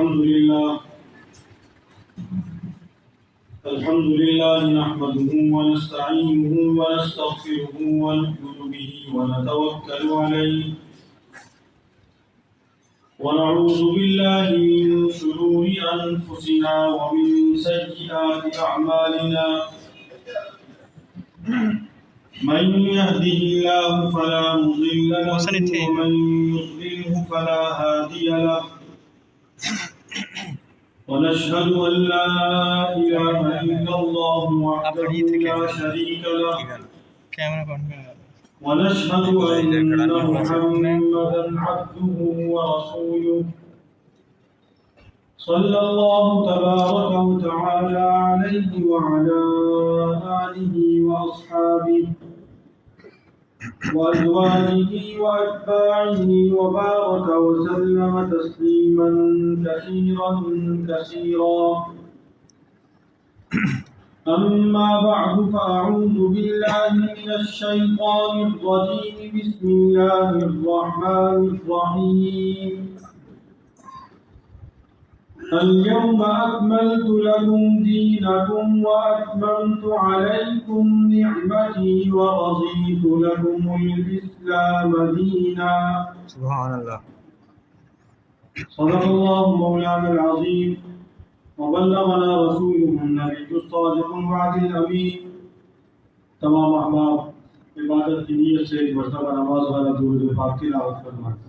الحمد لله نحمده ونستعينه ونستغفره ونؤمن به ونتوكل عليه ونعوذ بالله من شرور أنفسنا ومن سيئات أعمالنا من يهده الله فلا مضل له ومن يضلله فلا هادي له ونشهد أن لا إله إلا الله وحده لا شريك له ونشهد أن محمدا عبده ورسوله صلى الله تبارك وتعالى عليه وعلى آله وأصحابه وأزواجه وأتباعه وبارك وسلم تسليما كثيرا كثيرا أما بعد فأعوذ بالله من الشيطان الرجيم بسم الله الرحمن الرحيم اليوم أكملت لكم دينكم وأتممت عليكم نعمتي ورضيت لكم الإسلام دينا سبحان الله. صدق الله مولانا العظيم وبلغنا رسوله النبي الصادق الوعد الأمين. تمام احباب عبادت کی نیت سے ایک مرتبہ نماز والا درود پاک تلاوت فرمائیں.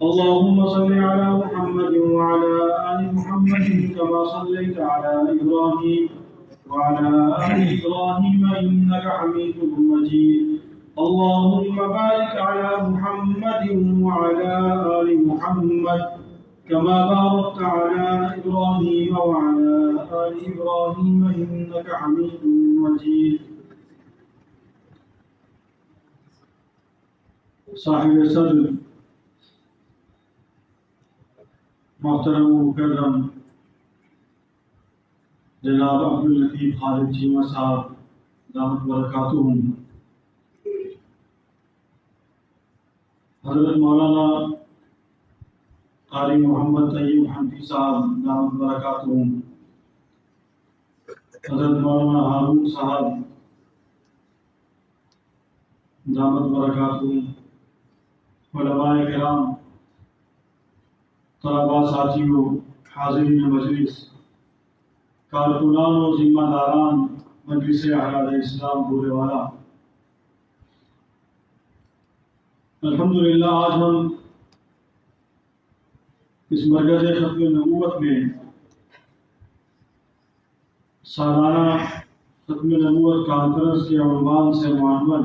اللهم صل على محمد وعلى آل محمد كما صليت على إبراهيم وعلى آل إبراهيم إنك حميد مجيد. اللهم بارك على محمد وعلى آل محمد كما باركت على إبراهيم وعلى آل إبراهيم إنك حميد مجيد. صاحب صدر محترم و مکرم جناب عبداللطیف خالد چیمہ صاحب دامت برکاتہم، حضرت مولانا قاری محمد طیب حنفی صاحب دامت برکاتہم، حضرت مولانا ہارون صاحب دامت برکاتہم، علماء کرام، طلباء ساتھیوں، حاضرین مجلس، کارکنان و ذمہ داران مجلس احیاء اسلام بھولے والا، الحمدللہ آج ہم اس مرکز ختم نبوت میں سالانہ ختم نبوت کانفرنس کے عنوان سے معنون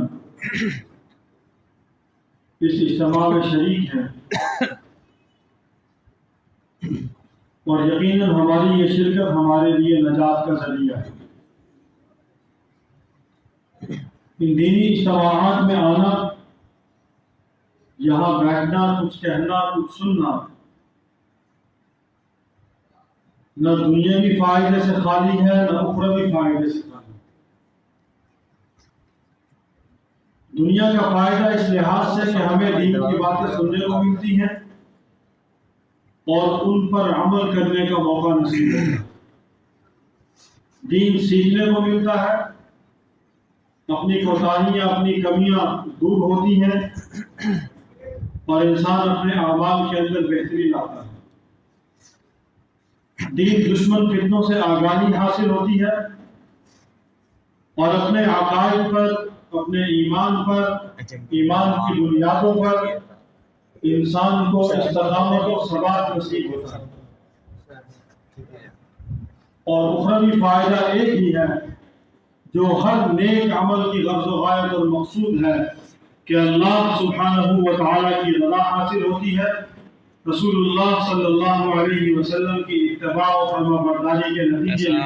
اس اجتماع میں شریک ہیں، اور یقیناً ہماری یہ شرکت ہمارے لیے نجات کا ذریعہ ہے. ان دینی اجتماعات میں آنا، یہاں بیٹھنا، کچھ کہنا، کچھ سننا، نہ دنیاوی فائدے سے خالی ہے نہ اخروی فائدے سے خالی. دنیا کا فائدہ اس لحاظ سے کہ ہمیں دین کی باتیں سننے کو ملتی ہیں اور ان پر عمل کرنے کا موقع نصیب ہوتا ہے. دین سیکھنے کو ملتا ہے، اپنی کوتاہیاں، اپنی کمیاں دور ہوتی ہیں اور انسان اپنے اعمال کے اندر بہتری لاتا ہے. دین دشمن فتنوں سے آگاہی حاصل ہوتی ہے اور اپنے عقائد پر، اپنے ایمان پر، ایمان کی بنیادوں پر انسان کو استقامت و ثبات نصیب ہوتا ہے. اور اخروی فائدہ ایک ہی ہے جو ہر نیک عمل کی غرض و غایت اور مقصود ہے کہ اللہ سبحانہ و تعالیٰ کی رضا حاصل ہوتی ہے، رسول اللہ صلی اللہ علیہ وسلم کی اتباع و فرما برداری کے نتیجے میں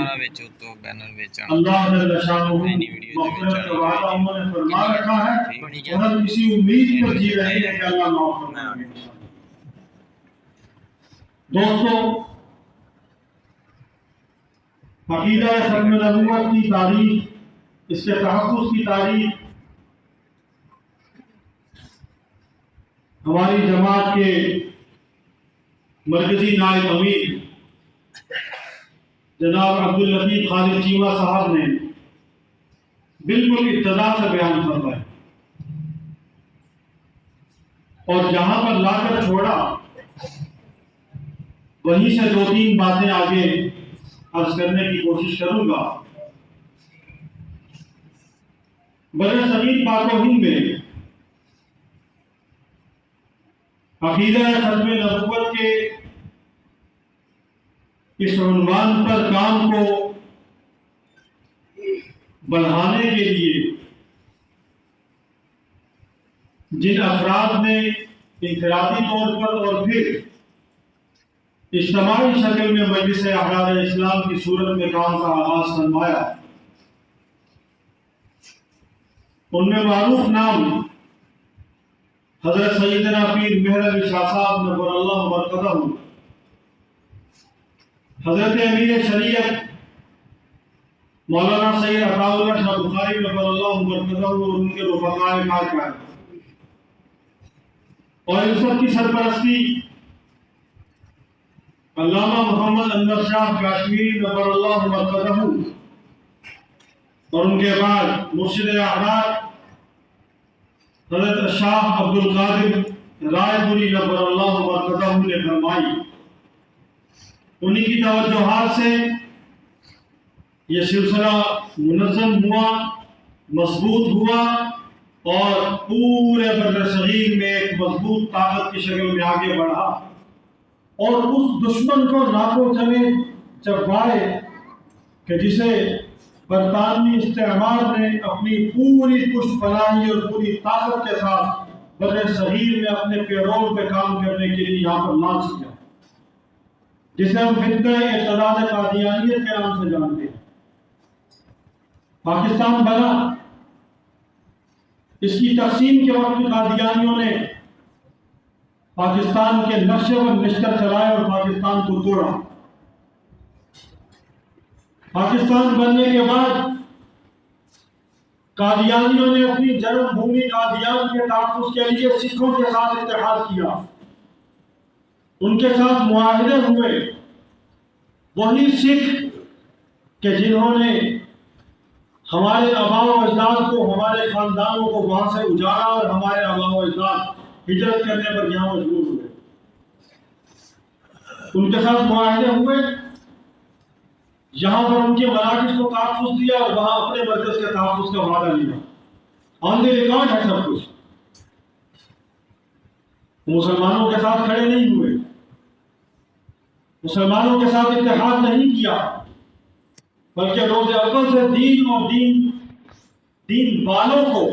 اللہ جل شانہ مغفرت کا وعدہ انہوں نے فرما رکھا ہے اور ہم اسی امید پر جی رہے ہیں کہ اللہ معاف فرمائے گا. دوستو، عقیدہ ختم نبوت کی تاریخ، اس کے تحفظ کی تاریخ ہماری جماعت کے مرکزی نائب امیر جناب عبداللطیف خالد چیمہ صاحب نے بالکل ابتدا سے بیان فرمایا، اور جہاں پر لا کر چھوڑا وہیں سے دو تین باتیں آگے عرض کرنے کی کوشش کروں گا۔ برصغیر پاک و ہند میں عقیدہ ختم نبوت کے اس عنوان پر کام کو بڑھانے کے لیے جن افراد نے انفرادی طور پر اور پھر اجتماعی شکل میں مجلس احرار اسلام کی صورت میں کام کا آغاز فرمایا، ان میں معروف نام حضرت سیدنا پیر مہر علی شاہ صاحب نور اللہ مرقدہ، حضرت امیر شریعت مولانا سید عطاء اللہ شاہ بخاری نور اللہ مرقدہ اور ان کے رفقاء کار، اور ان سب کی سرپرستی علامہ محمد انور شاہ کاشمیری نور اللہ مرقدہ، اور ان کے بعد مرشد احرار حضرت شاہ عبدالقادر رائے پوری نور اللہ مرقدہ نے فرمائی۔ انہی کی توجہات سے یہ سلسلہ منظم ہوا، مضبوط ہوا، اور پورے برصغیر میں ایک مضبوط طاقت کی شکل میں آگے بڑھا، اور اس دشمن کو ناکو چلے چبھائے کہ جسے برطانوی استعمار نے اپنی پوری پشت پناہی اور پوری طاقت کے ساتھ برصغیر میں اپنے پیرول پہ کام کرنے کے لیے یہاں پر لانچ کیا، جسے ہم فتنہ ارتداد قادیانیت کے نام سے جانتے ہیں۔ پاکستان بنا، اس کی تقسیم کے وقت قادیانیوں نے پاکستان کے نقشے پر لشکر چلائے اور پاکستان کو توڑا۔ پاکستان بننے کے بعد قادیانیوں نے اپنی جنم بھومی قادیان کے تحفظ کے لیے سکھوں کے ساتھ اتحاد کیا، ان کے ساتھ معاہدے ہوئے۔ وہی سکھ کہ جنہوں نے ہمارے آباء و اجداد کو، ہمارے خاندانوں کو وہاں سے اجاڑا، اور ہمارے آباء و اجداد ہجرت کرنے پر یہاں مجبور ہوئے، ان کے ساتھ معاہدے ہوئے، یہاں پر ان کے مراکز کو تحفظ دیا اور وہاں اپنے مرکز کے تحفظ کا وعدہ لیا۔ آن دی ریکارڈ ہے سب کچھ۔ مسلمانوں کے ساتھ کھڑے نہیں ہوئے، مسلمانوں کے ساتھ اتحاد نہیں کیا، بلکہ روز اول سے دین اور دین والوں کو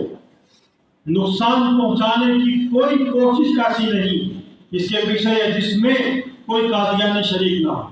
نقصان پہنچانے کی کوئی کوشش ایسی نہیں، اس کے پیچھے جس میں کوئی قادیانی شریک نہ ہو۔